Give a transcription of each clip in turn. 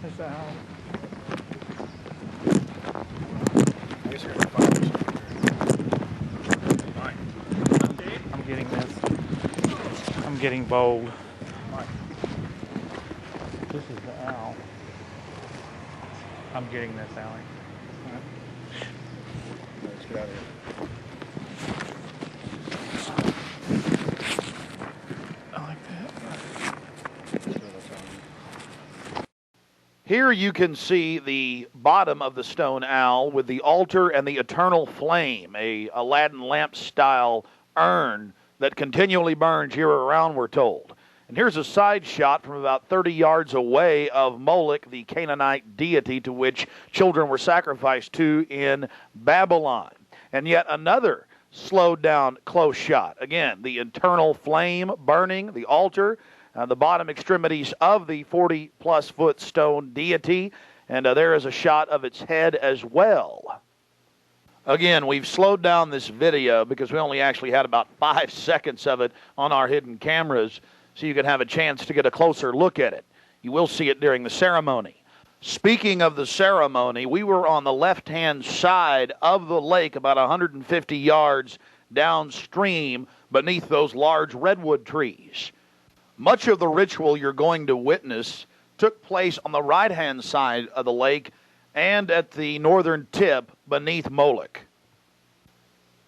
Is that how? I guess you're gonna find this. Mine. I'm getting this. I'm getting bold. Mine. This is the owl. I'm getting this, Allie. Let's get out of here. I like that. Here you can see the bottom of the stone owl with the altar and the eternal flame, a Aladdin lamp style urn that continually burns year around, we're told. And here's a side shot from about 30 yards away of Moloch, the Canaanite deity to which children were sacrificed to in Babylon. And yet another slowed down close shot. Again, the eternal flame burning, the altar, the bottom extremities of the 40-plus foot stone deity, and there is a shot of its head as well. Again, we've slowed down this video because we only actually had about 5 seconds of it on our hidden cameras, so you can have a chance to get a closer look at it. You will see it during the ceremony. Speaking of the ceremony, we were on the left-hand side of the lake about 150 yards downstream beneath those large redwood trees. Much of the ritual you're going to witness took place on the right-hand side of the lake and at the northern tip beneath Moloch.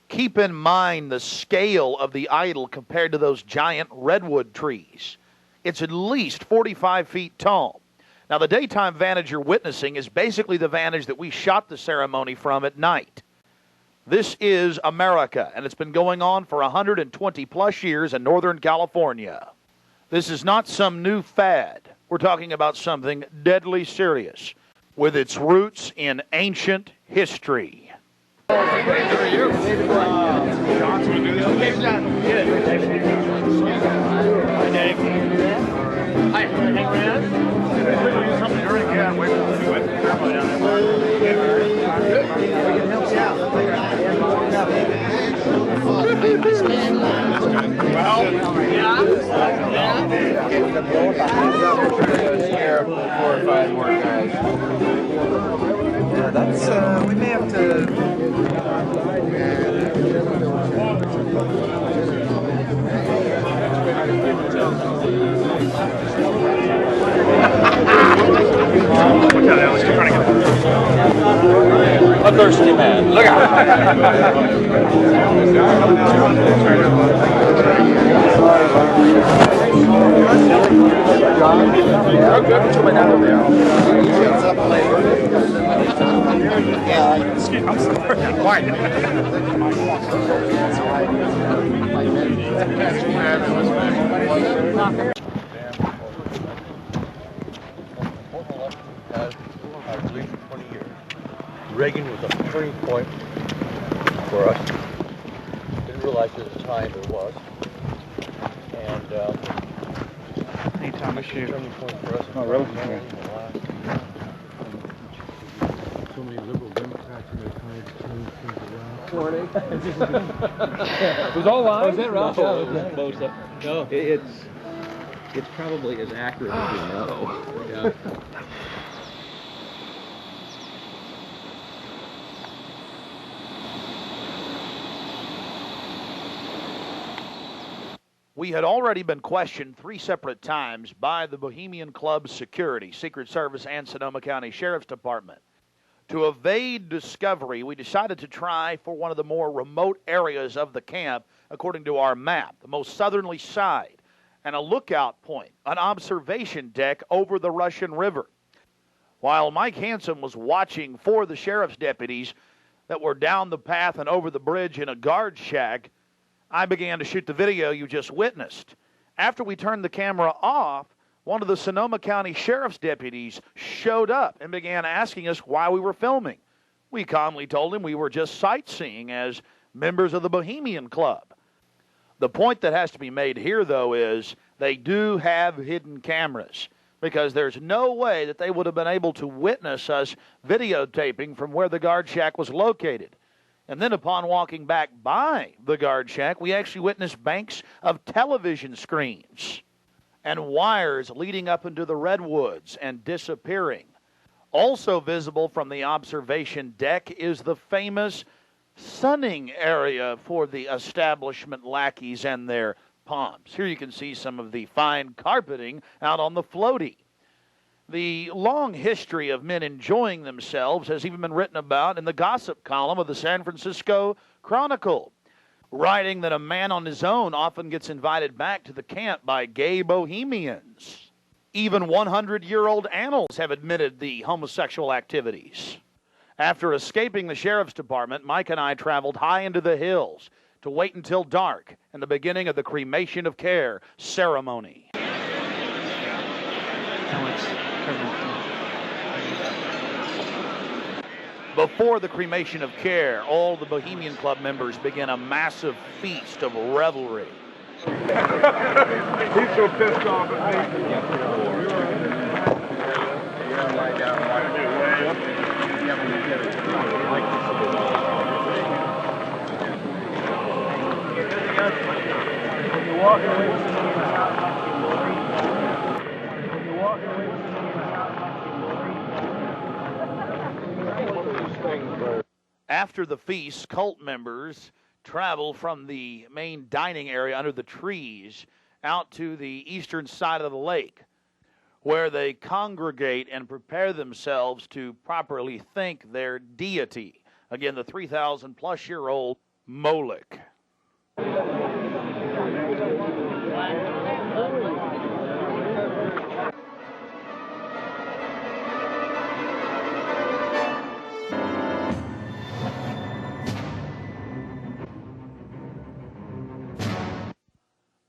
Keep in mind the scale of the idol compared to those giant redwood trees. It's at least 45 feet tall. Now, the daytime vantage you're witnessing is basically the vantage that we shot the ceremony from at night. This is America, and it's been going on for 120-plus years in Northern California. This is not some new fad. We're talking about something deadly serious with its roots in ancient history. Hi, Dave. Hi. Something during here. Wait till we do it. Well, yeah. 4 or 5 more guys. Yeah, that's, we may have to... Look at Alex, keep running. A thirsty man. Look out! I'm sorry. Quiet. Reagan was a turning point for us. Didn't realize at the time it was. And Anytime I shoot. turning point for us. Oh, really? So many liberal Democrats in their time to change things around. It was all live? Was that right? No, No, it's probably as accurate as you know. Yeah. We had already been questioned 3 separate times by the Bohemian Club's security, Secret Service, and Sonoma County Sheriff's Department. To evade discovery, we decided to try for one of the more remote areas of the camp, according to our map, the most southerly side, and a lookout point, an observation deck over the Russian River. While Mike Hansen was watching for the sheriff's deputies that were down the path and over the bridge in a guard shack, I began to shoot the video you just witnessed. After we turned the camera off, one of the Sonoma County Sheriff's deputies showed up and began asking us why we were filming. We calmly told him we were just sightseeing as members of the Bohemian Club. The point that has to be made here, though, is they do have hidden cameras, because there's no way that they would have been able to witness us videotaping from where the guard shack was located. And then upon walking back by the guard shack, we actually witnessed banks of television screens. and wires leading up into the redwoods and disappearing. Also visible from the observation deck is the famous sunning area for the establishment lackeys and their pomps. Here you can see some of the fine carpeting out on the floaty. The long history of men enjoying themselves has even been written about in the gossip column of the San Francisco Chronicle, writing that a man on his own often gets invited back to the camp by gay bohemians. Even 100-year-old annals have admitted the homosexual activities. After escaping the sheriff's department, Mike and I traveled high into the hills to wait until dark and the beginning of the cremation of care ceremony. Before the cremation of care, all the Bohemian Club members begin a massive feast of revelry. He's so pissed off at me. After the feast, cult members travel from the main dining area under the trees out to the eastern side of the lake, where they congregate and prepare themselves to properly thank their deity. Again, the 3,000-plus-year-old Moloch.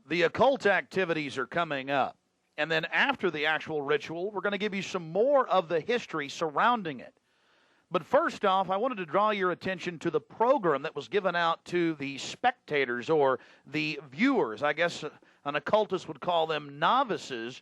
The occult activities are coming up. And then after the actual ritual, we're going to give you some more of the history surrounding it. But first off, I wanted to draw your attention to the program that was given out to the spectators or the viewers. I guess an occultist would call them novices,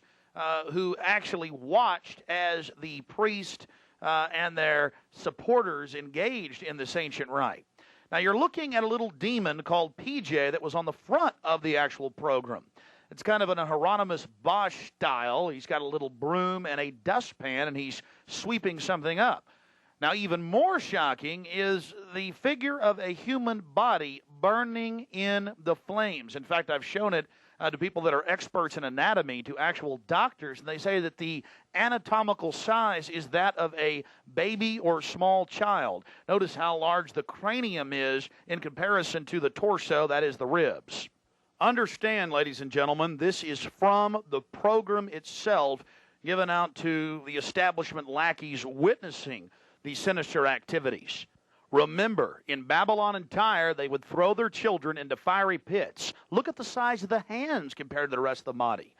who actually watched as the priest and their supporters engaged in this ancient rite. Now, you're looking at a little demon called PJ that was on the front of the actual program. It's kind of in a Hieronymus Bosch style. He's got a little broom and a dustpan, and he's sweeping something up. Now, even more shocking is the figure of a human body burning in the flames. In fact, I've shown it to people that are experts in anatomy, to actual doctors, and they say that the anatomical size is that of a baby or small child. Notice how large the cranium is in comparison to the torso, that is the ribs. Understand, ladies and gentlemen, this is from the program itself given out to the establishment lackeys witnessing these sinister activities. Remember, in Babylon and Tyre, they would throw their children into fiery pits. Look at the size of the hands compared to the rest of the body.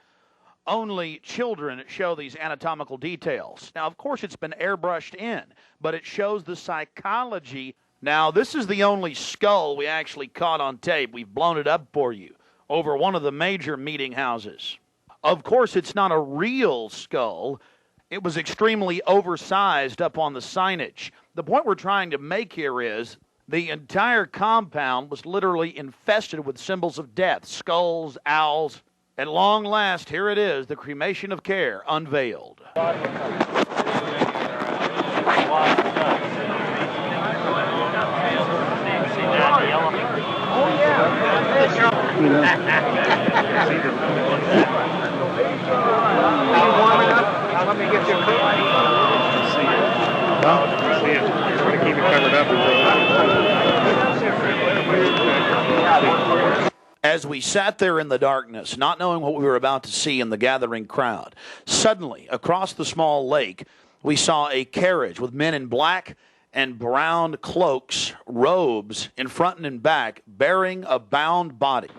Only children show these anatomical details. Now, of course, it's been airbrushed in, but it shows the psychology. Now, this is the only skull we actually caught on tape. We've blown it up for you over one of the major meeting houses. Of course, it's not a real skull. It was extremely oversized up on the signage. The point we're trying to make here is the entire compound was literally infested with symbols of death, skulls, owls. At long last, here it is, the cremation of care unveiled. Let me get you a coat. We're going to keep it covered up. As we sat there in the darkness, not knowing what we were about to see in the gathering crowd, suddenly, across the small lake, we saw a carriage with men in black and brown cloaks, robes, in front and in back, bearing a bound body.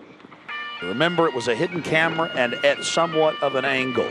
Remember, it was a hidden camera and at somewhat of an angle.